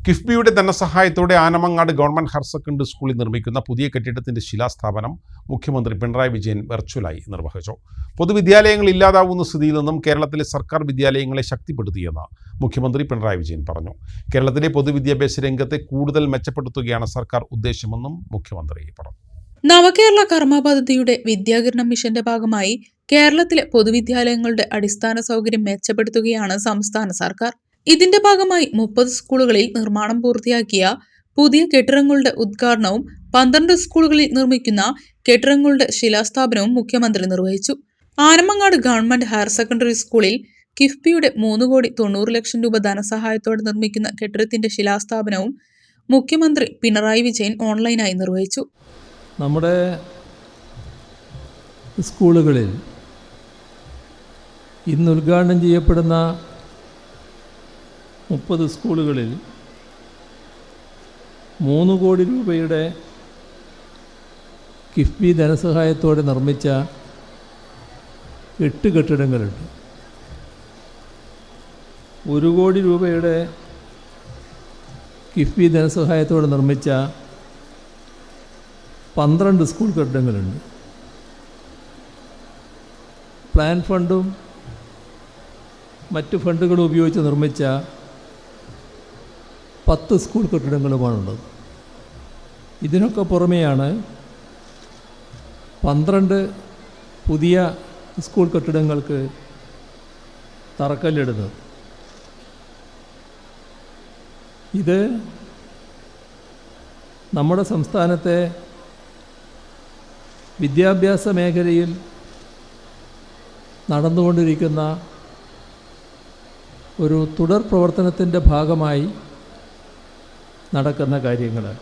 കിഫ്ബിയുടെ ധനസഹായത്തോടെ Anamangad government higher secondary സ്കൂളിൽ നിർമ്മിക്കുന്ന പുതിയ കെട്ടിടത്തിന്റെ ശിലാസ്ഥാപനം മുഖ്യമന്ത്രി പിണറായി വിജയൻ വെർച്വലായി നിർവഹിച്ചു. പൊതുവിദ്യാലയങ്ങൾ ഇല്ലാതാവുന്ന സ്ഥിതിയിൽ നിന്നും കേരളത്തിലെ സർക്കാർ വിദ്യാലയങ്ങളെ ശക്തിപ്പെടുത്തിയെന്ന് മുഖ്യമന്ത്രി പിണറായി വിജയൻ പറഞ്ഞു. കേരളത്തിലെ പൊതുവിദ്യാഭ്യാസ രംഗത്തെ കൂടുതൽ മെച്ചപ്പെടുത്തുകയാണ് സർക്കാർ ഉദ്ദേശമെന്നും മുഖ്യമന്ത്രി പറഞ്ഞു. നവകേരള കർമ്മ പദ്ധതിയുടെ വിദ്യാകിരണ മിഷന്റെ ഭാഗമായി കേരളത്തിലെ പൊതുവിദ്യാലയങ്ങളുടെ അടിസ്ഥാന സൗകര്യം മെച്ചപ്പെടുത്തുകയാണ് സംസ്ഥാന സർക്കാർ. ഇതിന്റെ ഭാഗമായി 30 സ്കൂളുകളിൽ നിർമ്മാണം പൂർത്തിയാക്കിയ പുതിയ കെട്ടിടങ്ങളുടെ ഉദ്ഘാടനവും 12 സ്കൂളുകളിൽ നിർമ്മിക്കുന്ന കെട്ടിടങ്ങളുടെ ശിലാസ്ഥാപനവും മുഖ്യമന്ത്രി നിർവഹിച്ചു. ആനമങ്ങാട് ഗവൺമെന്റ് ഹയർ സെക്കൻഡറി സ്കൂളിൽ കിഫ്ബിയുടെ 3,90,00,000 രൂപ ധനസഹായത്തോടെ നിർമ്മിക്കുന്ന കെട്ടിടത്തിന്റെ ശിലാസ്ഥാപനവും മുഖ്യമന്ത്രി പിണറായി വിജയൻ ഓൺലൈനായി നിർവഹിച്ചു. നമ്മുടെ സ്കൂളുകളിൽ ഇന്ന് ഉദ്ഘാടനം ചെയ്യപ്പെടുന്ന 30 സ്കൂളുകളിൽ 3 കോടി രൂപയുടെ കിഫ്ബി ധനസഹായത്തോടെ നിർമ്മിച്ച 8 കെട്ടിടങ്ങളുണ്ട്. 1 കോടി രൂപയുടെ കിഫ്ബി ധനസഹായത്തോടെ നിർമ്മിച്ച 12 സ്കൂൾ കെട്ടിടങ്ങളുണ്ട്. പ്ലാൻ ഫണ്ടും മറ്റ് ഫണ്ടുകളും ഉപയോഗിച്ച് നിർമ്മിച്ച 10 സ്കൂൾ കെട്ടിടങ്ങളുമാണുള്ളത്. ഇതിനൊക്കെ പുറമെയാണ് 12 പുതിയ സ്കൂൾ കെട്ടിടങ്ങൾക്ക് തറക്കല്ലിടുന്നത്. ഇത് നമ്മുടെ സംസ്ഥാനത്തെ വിദ്യാഭ്യാസ മേഖലയിൽ നടന്നുകൊണ്ടിരിക്കുന്ന ഒരു തുടർ പ്രവർത്തനത്തിൻ്റെ ഭാഗമായി നടക്കുന്ന കാര്യങ്ങളാണ്.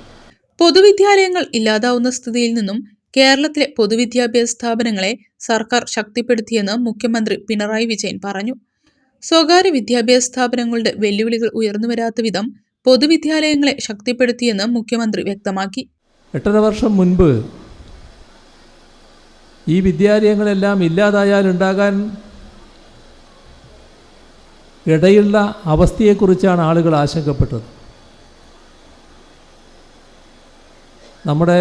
പൊതുവിദ്യാലയങ്ങൾ ഇല്ലാതാവുന്ന സ്ഥിതിയിൽ നിന്നും കേരളത്തിലെ പൊതുവിദ്യാഭ്യാസ സ്ഥാപനങ്ങളെ സർക്കാർ ശക്തിപ്പെടുത്തിയെന്ന് മുഖ്യമന്ത്രി പിണറായി വിജയൻ പറഞ്ഞു. സ്വകാര്യ വിദ്യാഭ്യാസ സ്ഥാപനങ്ങളുടെ വെല്ലുവിളികൾ ഉയർന്നുവരാത്ത വിധം പൊതുവിദ്യാലയങ്ങളെ ശക്തിപ്പെടുത്തിയെന്ന് മുഖ്യമന്ത്രി വ്യക്തമാക്കി. 8.5 വർഷം മുൻപ് ഈ വിദ്യാലയങ്ങളെല്ലാം ഇല്ലാതായാൽ ഉണ്ടാകാൻ ഇടയുള്ള അവസ്ഥയെക്കുറിച്ചാണ് ആളുകൾ ആശങ്കപ്പെട്ടത്. നമ്മുടെ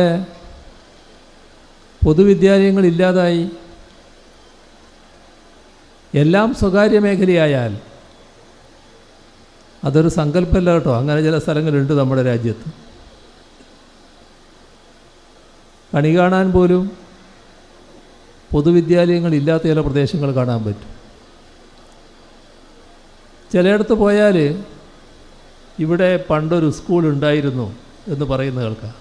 പൊതുവിദ്യാലയങ്ങൾ ഇല്ലാതായി എല്ലാം സ്വകാര്യ മേഖലയായാൽ അതൊരു സങ്കല്പമല്ല കേട്ടോ. അങ്ങനെ ചില സ്ഥലങ്ങളുണ്ട് നമ്മുടെ രാജ്യത്ത്. കണി കാണാൻ പോലും പൊതുവിദ്യാലയങ്ങൾ ഇല്ലാത്ത ചില പ്രദേശങ്ങൾ കാണാൻ പറ്റും. ചിലയിടത്ത് പോയാൽ ഇവിടെ പണ്ടൊരു സ്കൂൾ ഉണ്ടായിരുന്നു എന്ന് പറയുന്ന കേൾക്കാം.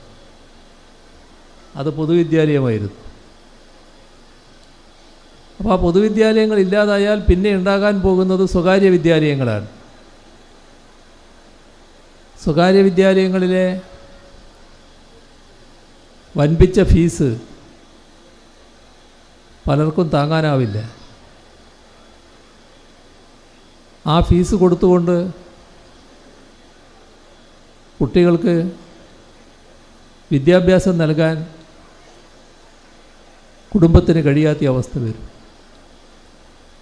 അത് പൊതുവിദ്യാലയമായിരുന്നു. അപ്പോൾ ആ പൊതുവിദ്യാലയങ്ങൾ ഇല്ലാതായാൽ പിന്നെ ഉണ്ടാകാൻ പോകുന്നത് സ്വകാര്യ വിദ്യാലയങ്ങളാണ്. സ്വകാര്യ വിദ്യാലയങ്ങളിലെ വൻപിച്ച ഫീസ് പലർക്കും താങ്ങാനാവില്ല. ആ ഫീസ് കൊടുത്തുകൊണ്ട് കുട്ടികൾക്ക് വിദ്യാഭ്യാസം നൽകാൻ കുടുംബത്തിന് കഴിയാത്ത അവസ്ഥ വരും.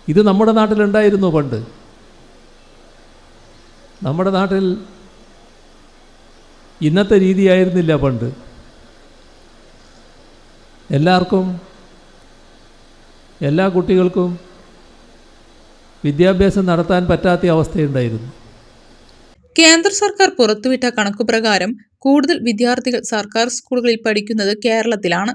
ഇത് നമ്മുടെ നാട്ടിലുണ്ടായിരുന്നു പണ്ട്. നമ്മുടെ നാട്ടിൽ ഇന്നത്തെ രീതിയായിരുന്നില്ല പണ്ട്. എല്ലാവർക്കും എല്ലാ കുട്ടികൾക്കും വിദ്യാഭ്യാസം നടത്താൻ പറ്റാത്ത അവസ്ഥയുണ്ടായിരുന്നു. കേന്ദ്ര സർക്കാർ പുറത്തുവിട്ട കണക്കുപ്രകാരം കൂടുതൽ വിദ്യാർത്ഥികൾ സർക്കാർ സ്കൂളുകളിൽ പഠിക്കുന്നത് കേരളത്തിലാണ്.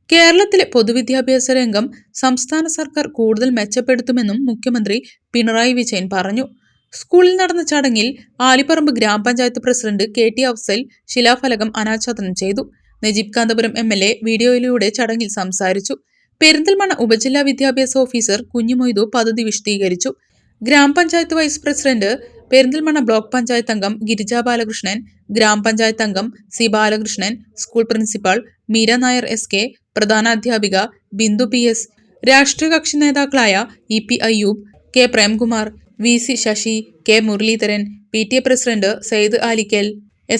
കേരളത്തിലെ പൊതുവിദ്യാഭ്യാസ രംഗം സംസ്ഥാന സർക്കാർ കൂടുതൽ മെച്ചപ്പെടുത്തുമെന്നും മുഖ്യമന്ത്രി പിണറായി വിജയൻ പറഞ്ഞു. സ്കൂളിൽ നടന്ന ചടങ്ങിൽ ആലിപ്പറമ്പ് ഗ്രാമപഞ്ചായത്ത് പ്രസിഡന്റ് KT അഫ്സൽ ശിലാഫലകം അനാച്ഛാദനം ചെയ്തു. നജീബ് കാന്തപുരം MLA വീഡിയോയിലൂടെ ചടങ്ങിൽ സംസാരിച്ചു. പെരിന്തൽമണ്ണ ഉപജില്ലാ വിദ്യാഭ്യാസ ഓഫീസർ കുഞ്ഞുമൊയ്തു പദ്ധതി വിശദീകരിച്ചു. ഗ്രാമപഞ്ചായത്ത് vice president, Perinthalmanna block panchayat അംഗം ഗിരിജ ബാലകൃഷ്ണൻ, ഗ്രാമപഞ്ചായത്ത് അംഗം C Balakrishnan, school principal Meera Nair SK, പ്രധാനാധ്യാപിക ബിന്ദു PS, രാഷ്ട്രീയ കക്ഷി നേതാക്കളായ EP Ayyub, K Premkumar, VC Sasi, K Muraleedharan, PTA president Sayyid Alikkal,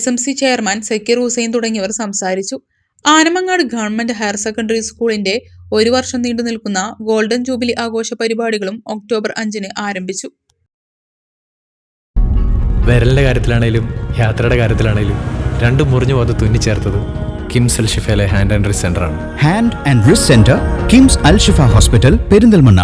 SMC chairman Zakir Hussain തുടങ്ങിയവർ സംസാരിച്ചു. ആനമങ്ങാട് ഗവൺമെന്റ് ഹയർ സെക്കൻഡറി സ്കൂളിന്റെ 1 വർഷം നീണ്ടു നിൽക്കുന്ന ഗോൾഡൻ ജൂബിലി ആഘോഷ പരിപാടികളും ഒക്ടോബർ 5-ന് ആരംഭിച്ചു. വിരലിൻ്റെ കാര്യത്തിലാണേലും യാത്രയുടെ കാര്യത്തിലാണേലും രണ്ടും മുറിഞ്ഞു പോകാതെ തുന്നിച്ചേർത്തത് കിംസ് അൽ ഷിഫയിലെ ഹാൻഡ് ആൻഡ് റിസ്റ്റ് സെൻ്ററാണ്. Hand and wrist centre, KIMS Al Shifa hospital, Perinthalmanna.